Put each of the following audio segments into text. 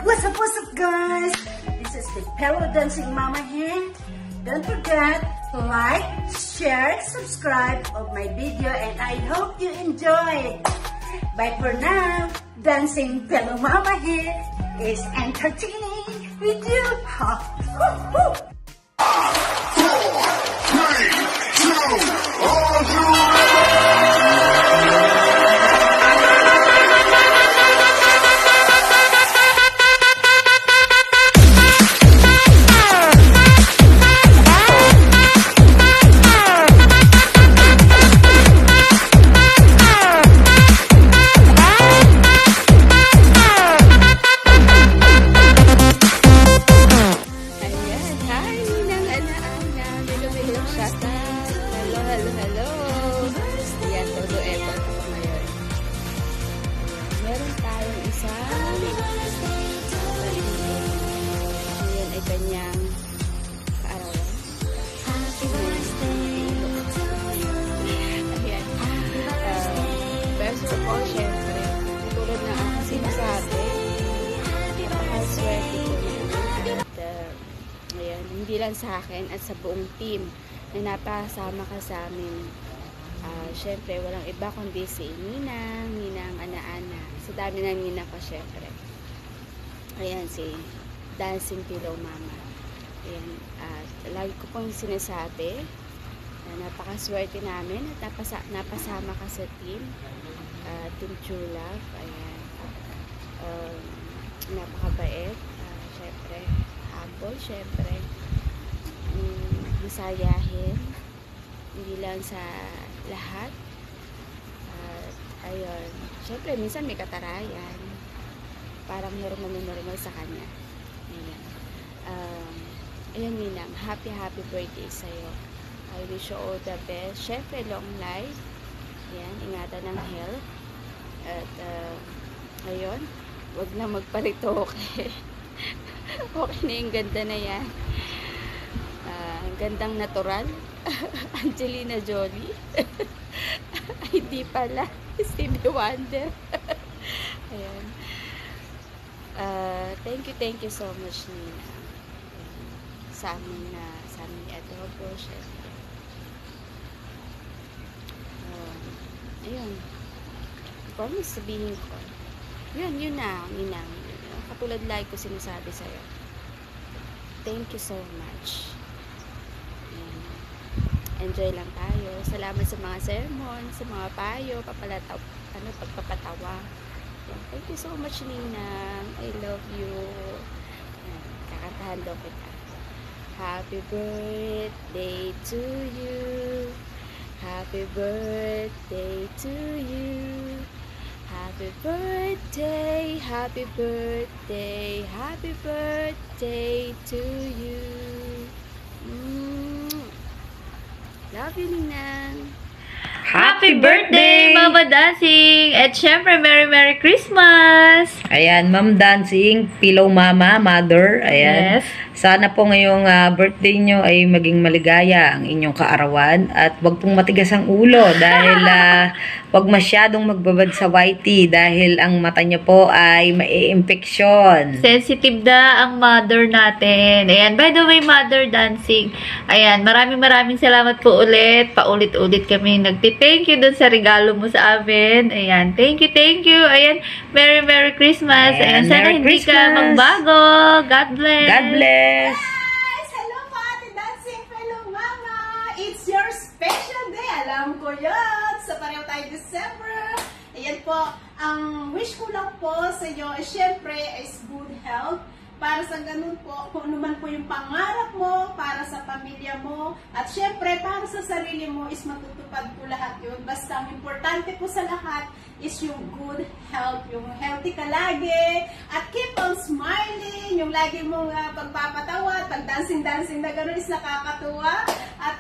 What's up guys? This is the Pillow Dancing Mama here. Don't forget to like, share, subscribe of my video and I hope you enjoy. Bye for now. Dancing Pillow Mama here is entertaining with you. Ha! Woo! 4, 3, 2, 1, 0. Kanyang kaarawan. Ayan. First of all, syempre, tulad na ang sinasabi, napakaswerte ko na. At, ayan, hindi lang sa akin at sa buong team na napasama ka sa amin. Syempre, walang iba kundi si Ninang Ana-Ana. Sa dami ng Ninang ko, syempre. Ayan, si Dancing Pillow Mama. Ayan, lagi ko pong sinasabi na napakaswerte namin at napasama ka sa team True Love. Ayan, napakabait, syempre humble, syempre masayahin, hindi lang sa lahat. Ayun, syempre minsan may katarayan, parang normal sa kanya. Ayan. Ayan, Ninang, happy birthday sa'yo. I wish you all the best. Syempre, long life. Ayan, ingatan ng health. At, ayun, wag na magparitoke. Okay na yung ganda na yan. Ang gandang natural. Angelina Jolie. Ay, di pala. Stevie Wonder. Ayan. Thank you so much, Nina, sa amin adobo, syempre. Ayun, promise sabihin ko, yun na, Nina, katulad like ko sinasabi sa'yo, thank you so much. Enjoy lang tayo. Salamat sa mga sermon, sa mga payo, pagpapatawa. Thank you so much, Ninang. I love you. Kakantahan daw kita. Happy birthday to you. Happy birthday to you. Happy birthday, happy birthday, happy birthday to you. Love you, Ninang. Happy birthday, Mama Dancing! At syempre, Merry Christmas! Ayan, Ma'am Dancing, Pillow Mama, Mother. Ayan. Yes. Sana po ngayong birthday nyo ay maging maligaya ang inyong kaarawan. At wag pong matigas ang ulo dahil wag masyadong magbabad sa whitey dahil ang mata nyo po ay mai-infeksyon. Sensitive na ang mother natin. Ayan, by the way, Mother Dancing. Ayan, maraming salamat po ulit. Paulit-ulit kami nagti-thank you dun sa regalo mo sa amin. Ayan, thank you. Ayan, Merry Christmas. Ayan, sana Merry hindi Christmas. ka magbago. God bless. God bless. Guys! Hello po, Ate Dancing Pillow Mama! It's your special day! Alam ko yun! Sa pareho tayo December. Ayan po, ang wish ko lang po sa inyo ay syempre is good health. Para sa ganun po, kung ano man po yung pangarap mo, para sa pamilya mo, at syempre, para sa sarili mo is matutupad po lahat yun. Basta ang importante po sa lahat is yung good health, yung healthy ka lagi, at keep on smiling, yung lagi mong pagpapatawa, pag dancing na gano'n is nakakatuwa. At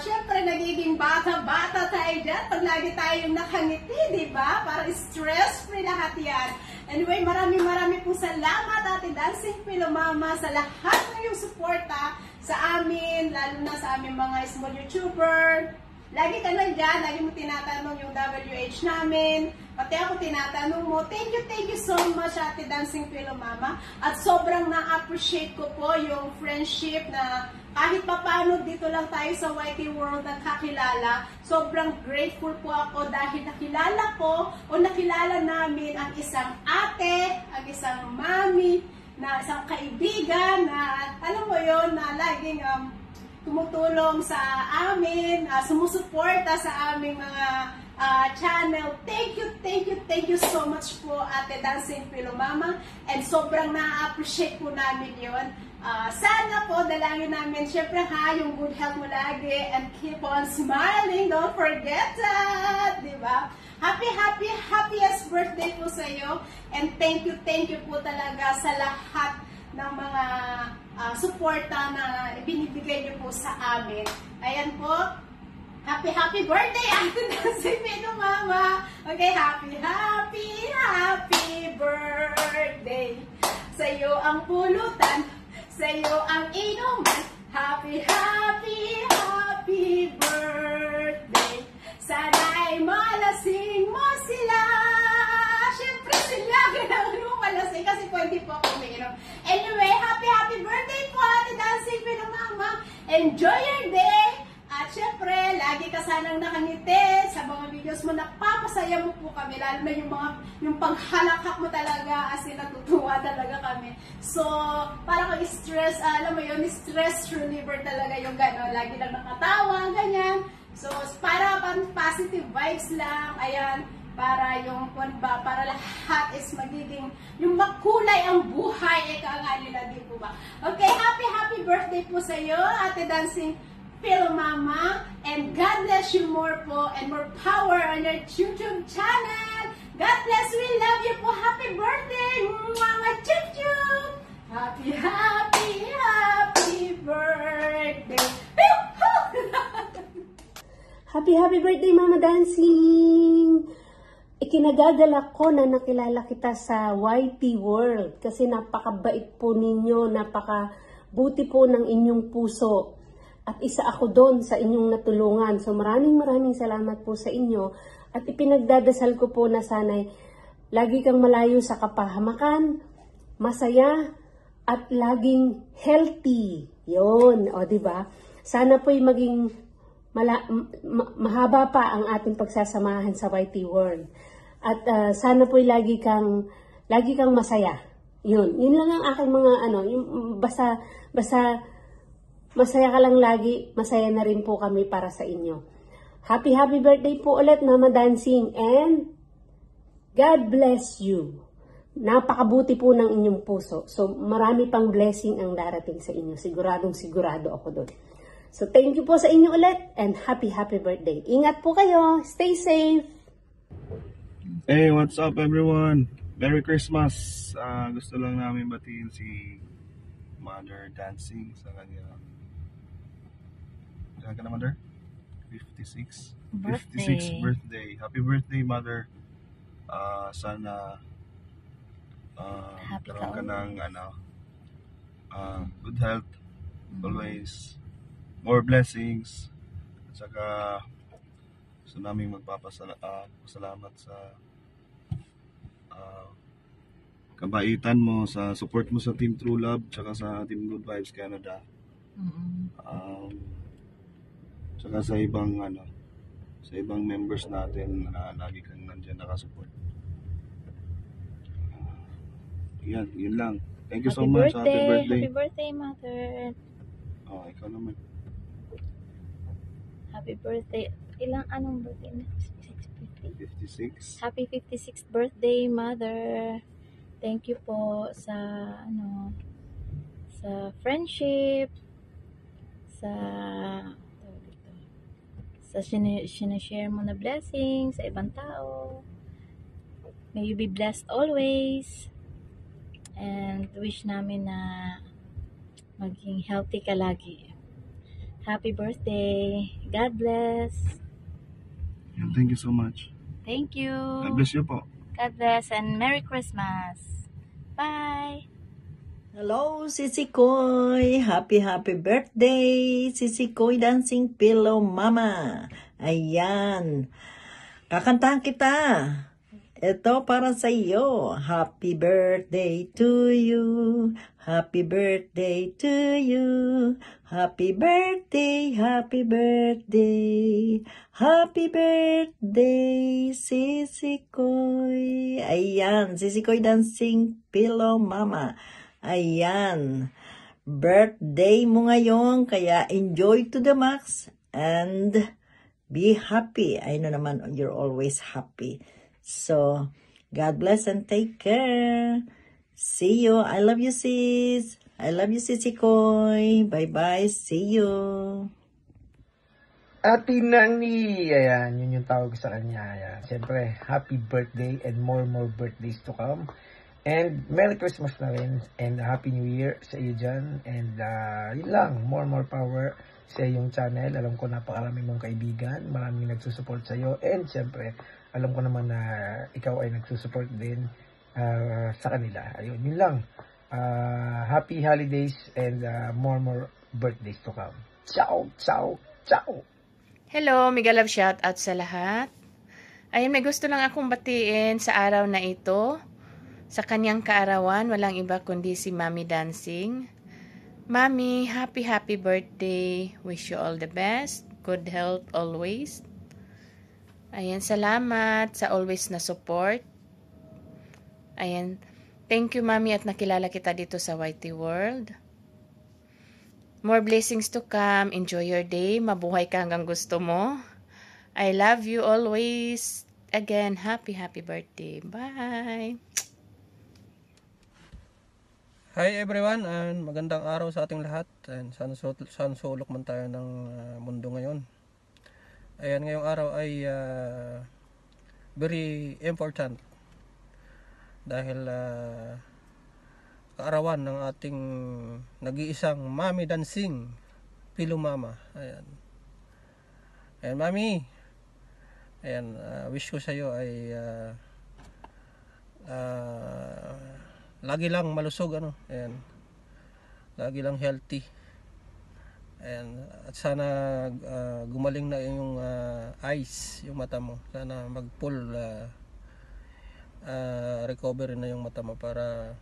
syempre, nagiging bata tayo dyan, pag lagi tayong nakangiti, diba? Para stress-free lahat yan. Anyway, marami po salamat, Ate Dancing Pillow Mama, sa lahat ng yung suporta sa amin, lalo na sa aming mga small YouTuber. Lagi ka nandyan, lagi mo tinatanong yung WH namin, pati ako tinatanong mo. Thank you so much, Ate Dancing Pillow Mama. At sobrang na-appreciate ko po yung friendship na kahit papaano dito lang tayo sa YT World nagkakilala. Sobrang grateful po ako dahil nakilala ko o nakilala namin ang isang ate, ang isang mami, na isang kaibigan na alam mo yon na laging tumutulong sa amin, sumusuporta sa aming mga channel. Thank you so much po, Ate Dancing Pillow Mama. And sobrang na-appreciate po namin yon. Sana po, dalangin namin, syempre yung good health mo lagi and keep on smiling. Don't forget that, di ba? Happiest birthday po sa iyo. And thank you po talaga sa lahat ng mga suporta na binibigay niyo po sa amin. Ayan po. Happy birthday, Ate Dancing Pillow Mama. Okay, happy birthday. Sa iyo ang pulutan, sa iyo ang inuman. Happy birthday. Sana'y malasing mo sila. Siyempre sila, kailangan mo malasing kasi pwede po ako umiinom. Anyway, happy birthday po, Ate Dancing Pillow Mama. Enjoy your day. At syempre, lagi ka sanang nakangiti sa mga videos mo, napapasaya mo po kami, lalo na yung paghalakak mo talaga, as in natutuwa talaga kami. So, parang stress, alam mo yun, stress reliever talaga yung gano'n, lagi lang nakatawa, ganyan. So, para positive vibes lang, ayan, para yung, para lahat is magiging, yung makulay ang buhay, ika nga nila, di po ba? Okay, happy birthday po sa iyo, Ate Dancing Pillow Mama, and God bless you more po and more power on your YouTube channel. God bless, we love you po. Happy birthday, Mama Chup Chup. Happy birthday. Happy birthday, Mama Dancing! Ikinagagalak ko na nakilala kita sa YT World kasi napakabait po ninyo, napakabuti po ng inyong puso. At isa ako doon sa inyong natulungan. So maraming salamat po sa inyo. At ipinagdadasal ko po na sana'y lagi kang malayo sa kapahamakan, masaya, at laging healthy. Yun, o diba? Sana po'y maging mahaba pa ang ating pagsasamahan sa YT World. At sana po'y lagi kang masaya. Yun lang ang aking mga basta masaya ka lang lagi, masaya na rin po kami para sa inyo. Happy birthday po ulit, Mama Dancing, and God bless you. Napakabuti po ng inyong puso. So, marami pang blessing ang darating sa inyo. Sigurado ako doon. So, thank you po sa inyo ulit, and happy birthday. Ingat po kayo. Stay safe. Hey, what's up everyone? Merry Christmas! Gusto lang namin batiin si Mother Dancing sa kanya. Kaya ka na, Mother? 56 birthday. Happy birthday, Mother. Sana karoon ka ng good health, always more blessings. At saka gusto namin magpapasalamat sa kabaitan mo, sa support mo sa Team True Love, tsaka sa Team Good Vibes Canada. Tsaka sa ibang members natin na lagi kang nandiyan nakasupport. Yun lang. Thank you so much. Happy birthday. Happy birthday, Mother. Oh, ikaw naman. Happy birthday. Anong birthday na? 56. Happy 56th birthday, Mother. Thank you po sa friendship, sa sinashare mo na blessings sa ibang tao. May you be blessed always. And wish namin na maging healthy ka lagi. Happy birthday. God bless. Thank you so much. Thank you. God bless you po. God bless and Merry Christmas. Bye. Hello, Sisi Koy! Happy birthday, Sisi Koy Dancing Pillow Mama! Ayan. Kakantahan kita. Ito para sa iyo. Happy birthday to you. Happy birthday to you. Happy birthday, happy birthday. Happy birthday, Sisikoy. Ayan, Sisikoy Dancing Pillow Mama. Ayan. Birthday mo ngayon, kaya enjoy to the max and be happy. I know naman, you're always happy. So, God bless and take care. See you. I love you, sis. I love you, Sisikoy. Bye-bye. See you. Ate Nani, ayan, yun yung tawag sa kanya. Ayan. Siyempre, happy birthday and more birthdays to come. And Merry Christmas na rin. And Happy New Year sa iyo dyan. And yun lang, more power sa iyong channel. Alam ko napakarami mong kaibigan. Maraming nagsusupport sa iyo. And siyempre, alam ko naman na ikaw ay nagsusupport din sa kanila. Ayun, yun lang. Happy holidays and more birthdays to come. Ciao, ciao, ciao! Hello, mega love shout out sa lahat. Ayun, may gusto lang akong batiin sa araw na ito. Sa kanyang kaarawan, walang iba kundi si Mami Dancing. Mami, happy birthday. Wish you all the best. Good health always. Ayan, salamat sa always na support. Ayan, thank you Mami at nakilala kita dito sa YT World. More blessings to come. Enjoy your day. Mabuhay ka hanggang gusto mo. I love you always. Again, happy birthday. Bye! Hi everyone, and magandang araw sa ating lahat. And sana sulok man tayo ng mundo ngayon. Ayan, ngayong araw ay very important dahil kaarawan ng ating nag-iisang Mami Dancing Pillow Mama. Ayan. Ayan, Mami. Ayan, wish ko sa iyo ay lagi lang malusog, ano. Ayan. Lagi lang healthy. Ayan. At sana gumaling na yung eyes, yung mata mo. Sana mag-full recovery na yung mata mo para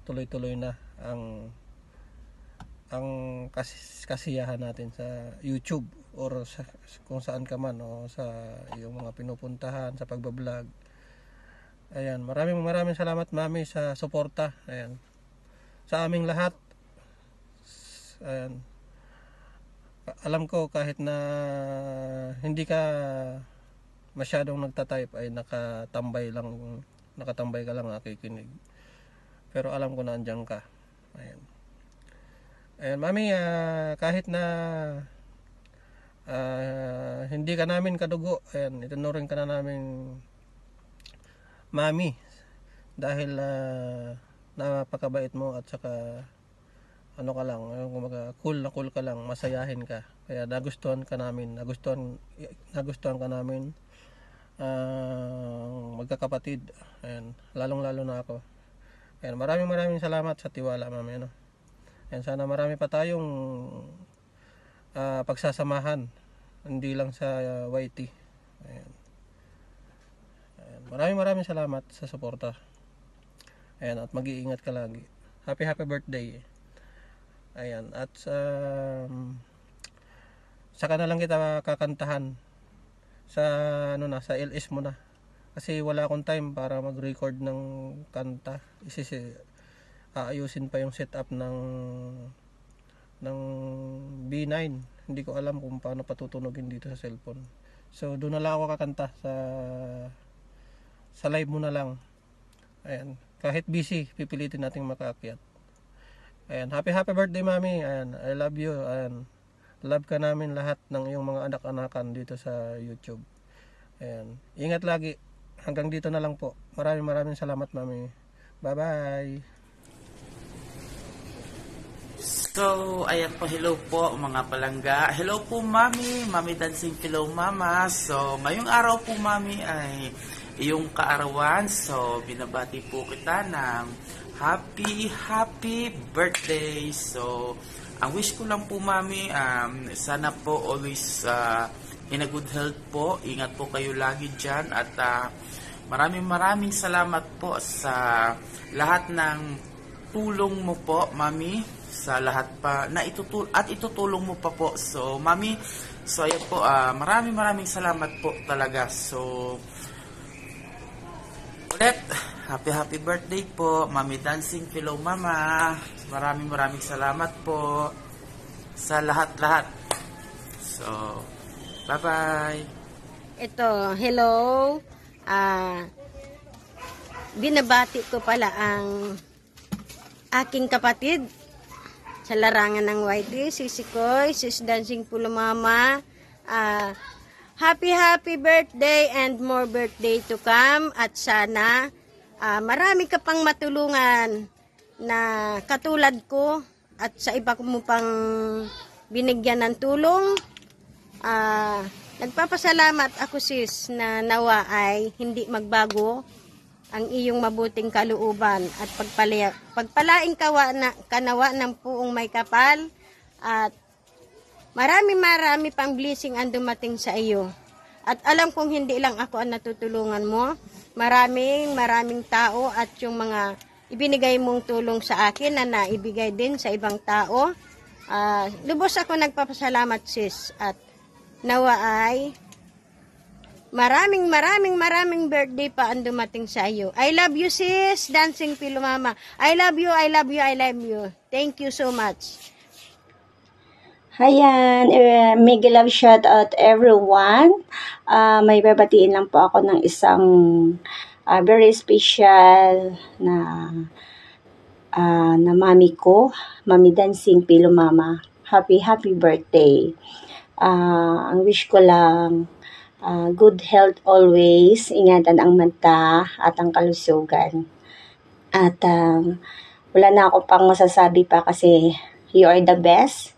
tuloy-tuloy na ang kasiyahan natin sa YouTube or sa, kung saan ka man, o sa yung mga pinupuntahan sa pagbablog. Ayan, maraming salamat Mami sa suporta. Ayan. Sa aming lahat. Ayan. Alam ko kahit na hindi ka masyadong nagta-type ay nakatambay ka lang nakikinig. Pero alam ko na andiyan ka. Ayan. Ayan, Mami, kahit na hindi ka namin kadugo, ayan, itinuring ka na namin Mami, dahil napakabait mo at saka ano ka lang, cool ka lang, masayahin ka. Kaya nagustuhan ka namin magkakapatid. Ayan, lalong-lalo na ako. Ayan, maraming salamat sa tiwala, Mami, ano. Ayan, sana marami pa tayong pagsasamahan, hindi lang sa YT. Ayan. Maraming salamat sa suporta. Ayan, at mag-iingat ka lagi. Happy birthday. Ayan, at saka na lang kita kakantahan sa sa LS mo na. Kasi wala akong time para mag-record ng kanta. Aayusin pa yung setup ng B9. Hindi ko alam kung paano patutunogin dito sa cellphone. So doon na lang ako kakanta sa live mo na lang. Ayan, kahit busy, pipilitin nating makaakyat. Ayan, happy birthday Mami. Ayan, I love you. Ayan, love ka namin lahat ng iyong mga anak-anakan dito sa YouTube. Ayan, ingat lagi. Hanggang dito na lang po. Maraming salamat Mami. Bye bye. So, ayan po, hello po mga palangga. Hello po Mami Dancing Pillow Mama. So, ngayong araw po Mami ay iyong kaarawan. So, binabati po kita ng happy birthday. So, ang wish ko lang po Mami, sana po always in a good health po. Ingat po kayo lagi dyan. At maraming salamat po sa lahat ng tulong mo po, Mami. Sa lahat pa na itutulong mo pa po. So, Mami, so ayan po, maraming salamat po talaga. So, ulit, happy birthday po, Mami Dancing Pillow Mama. Maraming salamat po sa lahat. So, bye-bye. Ito, hello. Binabati ko pala ang aking kapatid sa larangan ng YT, Sisi Koy, Sis Dancing Pillow Mama. Happy birthday and more birthday to come. At sana marami ka pang matulungan na katulad ko at sa iba mo pang binigyan ng tulong. Nagpapasalamat ako sis na nawa ay hindi magbago ang iyong mabuting kalooban at pagpalaing kanawa ng puong may kapal at marami pang blessing ang dumating sa iyo. At alam kong hindi lang ako ang natutulungan mo. Maraming tao at yung mga ibinigay mong tulong sa akin na naibigay din sa ibang tao. Lubos ako nagpapasalamat sis at nawa ay maraming birthday pa ang dumating sa iyo. I love you sis, Dancing Pillow Mama. I love you. Thank you so much. Hayan, mega love shout out everyone. May babatiin lang po ako ng isang very special na mami ko, Mami Dancing Pillow Mama. Happy birthday. Ang wish ko lang, good health always, ingatan ang mata at ang kalusugan. At wala na ako pang masasabi pa kasi you are the best.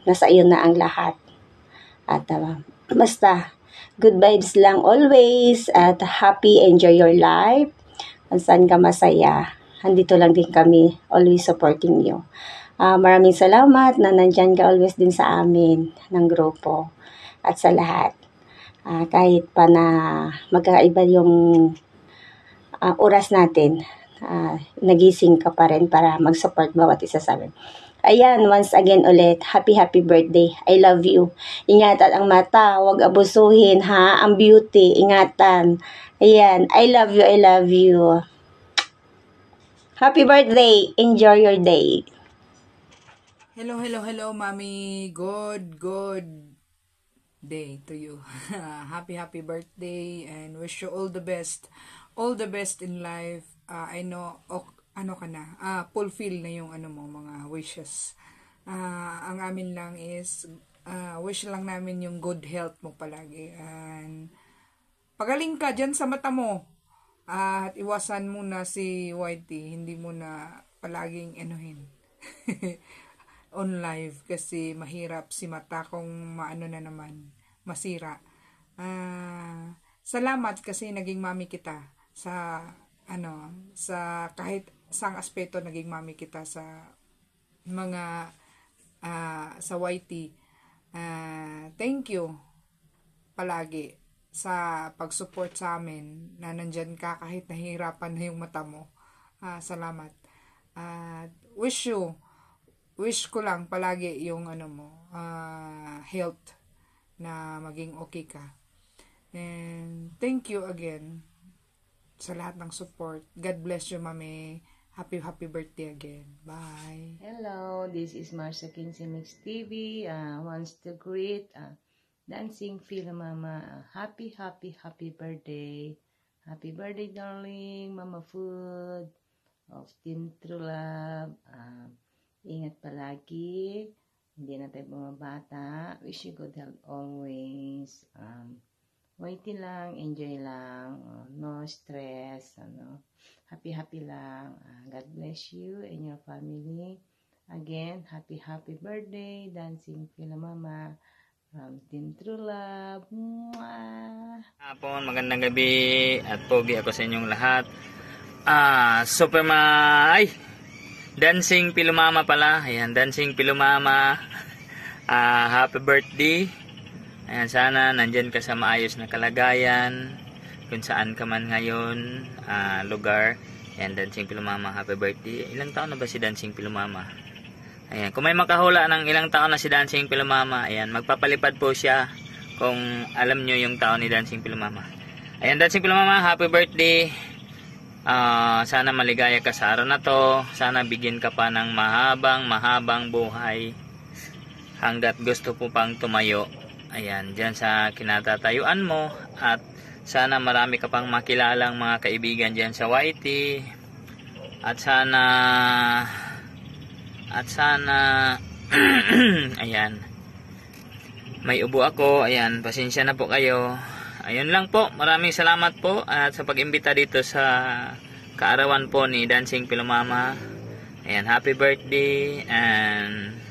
Nasa iyo na ang lahat. At basta, good vibes lang always at happy, enjoy your life. Kung saan ka masaya, andito lang din kami, always supporting you. Maraming salamat na nandyan ka always din sa amin ng grupo. At sa lahat, kahit pa na magkaiba yung oras natin, nagising ka pa rin para mag-support bawat isa sa amin. Ayan, once again ulit, happy birthday. I love you. Ingatan ang mata, huwag abusuhin ha, ang beauty, ingatan. Ayan, I love you. Happy birthday, enjoy your day. Hello, Mami. Good day to you. Happy birthday and wish you all the best in life. I know fulfill na yung mga wishes. Ang amin lang is wish lang namin yung good health mo palagi and pagaling ka dyan sa mata mo at iwasan mo na si Whitey, hindi mo na palaging on live kasi mahirap si mata kung masira. Salamat kasi naging mami kita sa kahit isang aspeto naging mami kita sa mga sa YT. Thank you palagi sa pag-support sa amin na nandyan ka kahit nahihirapan na yung mata mo. Salamat. Wish ko lang palagi yung health na maging okay ka. And thank you again sa lahat ng support. God bless you, Mami. Happy birthday again. Bye. Hello, this is Marsha Kinsey Mix TV. Wants to greet Dancing Pillow Mama. Happy birthday. Happy birthday, darling. Mama Food of Team True Love. Ingat palagi. Hindi na tayo bumabata. Wish you good health always. Waiting lang, enjoy lang, no stress, happy lang. God bless you and your family. Again, happy birthday, Dancing Pillow Mama from Team True Love. Mwah! Hapon, magandang gabi at pogi ako sa inyong lahat. Dancing Pillow Mama pala. Ayan, Dancing Pillow Mama. Happy birthday. Ayan, sana nandyan ka sa maayos na kalagayan kung saan ka man ngayon, lugar. Ayan, Dancing Pilomama, happy birthday. Ilang taon na ba si Dancing Pilomama? Ayan, kung may makahula ng ilang taon na si Dancing Pilomama, ayan, magpapalipad po siya kung alam nyo yung taon ni Dancing Pilomama. Ayan, Dancing Pilomama, happy birthday. Sana maligaya ka sa araw na to. Sana bigyan ka pa ng mahabang buhay hanggat gusto po pang tumayo. Ayan, dyan sa kinatatayuan mo. At sana marami ka pang makilalang mga kaibigan dyan sa YT. At sana ayan, may ubo ako. Ayan, pasensya na po kayo. Ayun lang po, maraming salamat po at sa pag-imbita dito sa kaarawan po ni Dancing Pilomama. Ayan, happy birthday and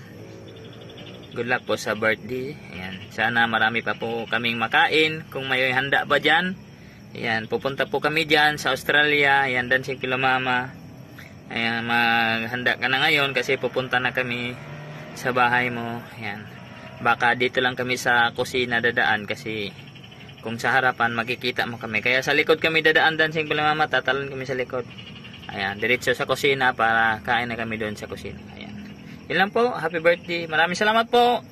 good luck po sa birthday. Ayan, sana marami pa po kaming makain. Kung may handa ba dyan, ayan, pupunta po kami dyan sa Australia. Ayan, Dancing Pilomama. Ayan, maghanda ka na ngayon kasi pupunta na kami sa bahay mo. Ayan, baka dito lang kami sa kusina dadaan kasi kung sa harapan makikita mo kami. Kaya sa likod kami dadaan, Dancing Pilomama, tatalan kami sa likod. Ayan, diretso sa kusina para kain na kami doon sa kusina. Ayan. Yun lang po, happy birthday. Maraming salamat po,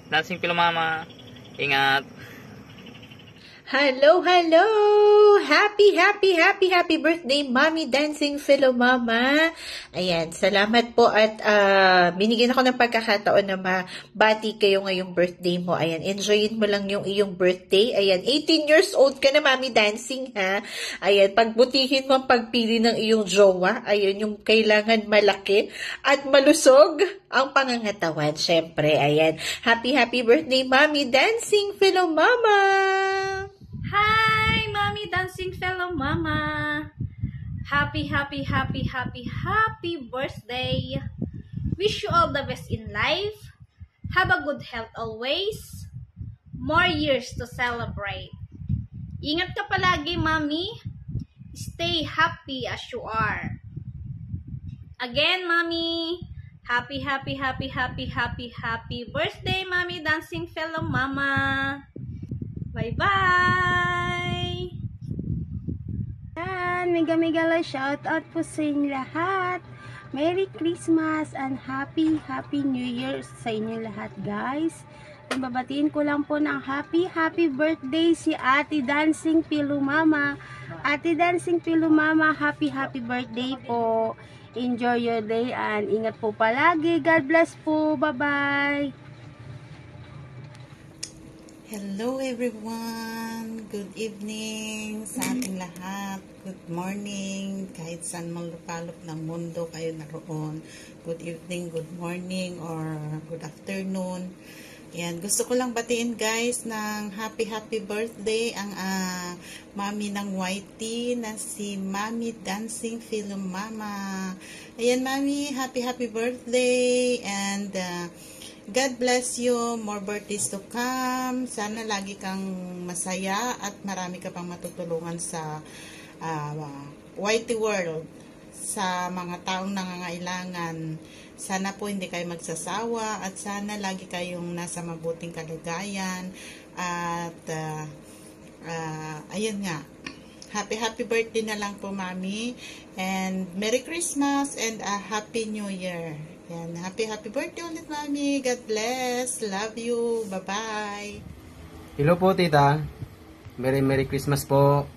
Dancing Pilomama. Ingat. Hello, hello! Happy birthday, Mommy Dancing Pilomama. Ayan, salamat po at binigyan ako ng pagkakataon na mabati kayo ngayong birthday mo. Ayan, enjoyin mo lang yung iyong birthday. Ayan, 18 years old ka na, Mommy Dancing, ha? Ayan, pagbutihin mo ang pagpili ng iyong jowa. Ayan, yung kailangan malaki at malusog ang pangangatawan, syempre. Ayan, happy birthday, Mommy Dancing Pilomama! Hi, Mommy Dancing Pilomama. Happy birthday. Wish you all the best in life. Have a good health always. More years to celebrate. Ingat ka palagi, Mommy. Stay happy as you are. Again, Mommy. Happy birthday, Mommy Dancing Pilomama. Bye-bye! Yan, mega shout out po sa inyo lahat. Merry Christmas and Happy New Year sa inyo lahat, guys. And babatiin ko lang po ng happy birthday si Ate Dancing Pilomama. Ate Dancing Pilomama, happy birthday po. Enjoy your day and ingat po palagi. God bless po. Bye-bye! Hello everyone! Good evening sa ating lahat. Good morning. Kahit saan mang lupalop ng mundo kayo naroon. Good evening, good morning, or good afternoon. Yan. Gusto ko lang batiin guys ng happy birthday ang mami ng YT na si Mommy Dancing Pilomama. Ayan mami, happy birthday and God bless you. More birthdays to come. Sana lagi kang masaya at marami ka pang matutulungan sa YT world, sa mga taong nangangailangan. Sana po hindi kayo magsasawa at sana lagi kayong nasa mabuting kalagayan. At ayun nga. Happy birthday na lang po, Mami. And Merry Christmas and a Happy New Year. Yan, happy birthday ulit, Mami. God bless. Love you. Bye-bye. Hello po, tita. Merry Christmas po.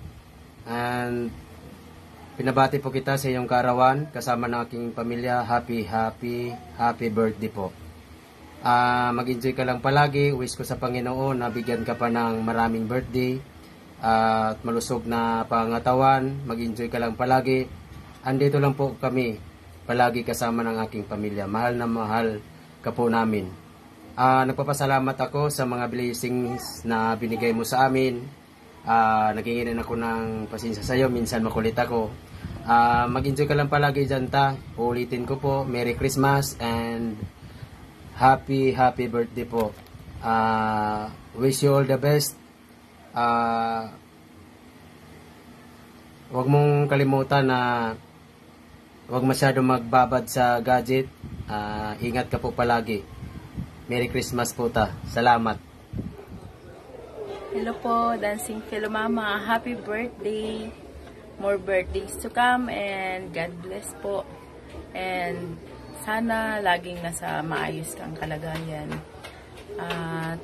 And pinabati po kita sa iyong kaarawan kasama ng aking pamilya. Happy birthday po. Mag-enjoy ka lang palagi. Wish ko sa Panginoon na bigyan ka pa ng maraming birthday at malusog na pangatawan. Mag-enjoy ka lang palagi. Andito lang po kami palagi kasama ng aking pamilya. Mahal na mahal ka po namin. Nagpapasalamat ako sa mga blessings na binigay mo sa amin. Nagingin ako ng pasensya sa iyo. Minsan makulit ako. Mag-enjoy ka lang palagi dyan, ta. Ulitin ko po. Merry Christmas and happy birthday po. Wish you all the best. Huwag mong kalimutan na huwag masyado magbabad sa gadget. Ingat ka po palagi. Merry Christmas po ta. Salamat. Hello po, Dancing Philo Mama. Happy birthday. More birthdays to come and God bless po. And sana laging nasa maayos kang kalagayan. At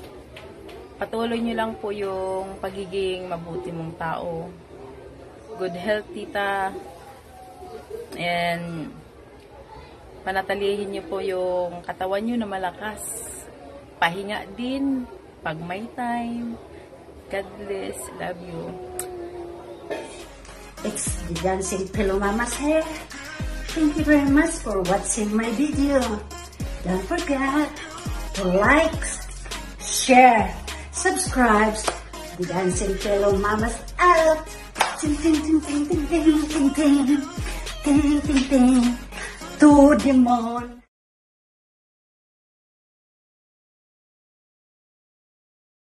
patuloy nyo lang po yung pagiging mabuti mong tao. Good health, tita. And panatilihin nyo po yung katawan nyo na malakas. Pahinga din pag may time. God bless. Love you. It's the Dancing Philo Mama's hair. Thank you very much for watching my video. Don't forget to like, share, subscribe the Dancing Philo Mama's out. Ting ting ting ting ting ting ting ting ting ting ting to the moon.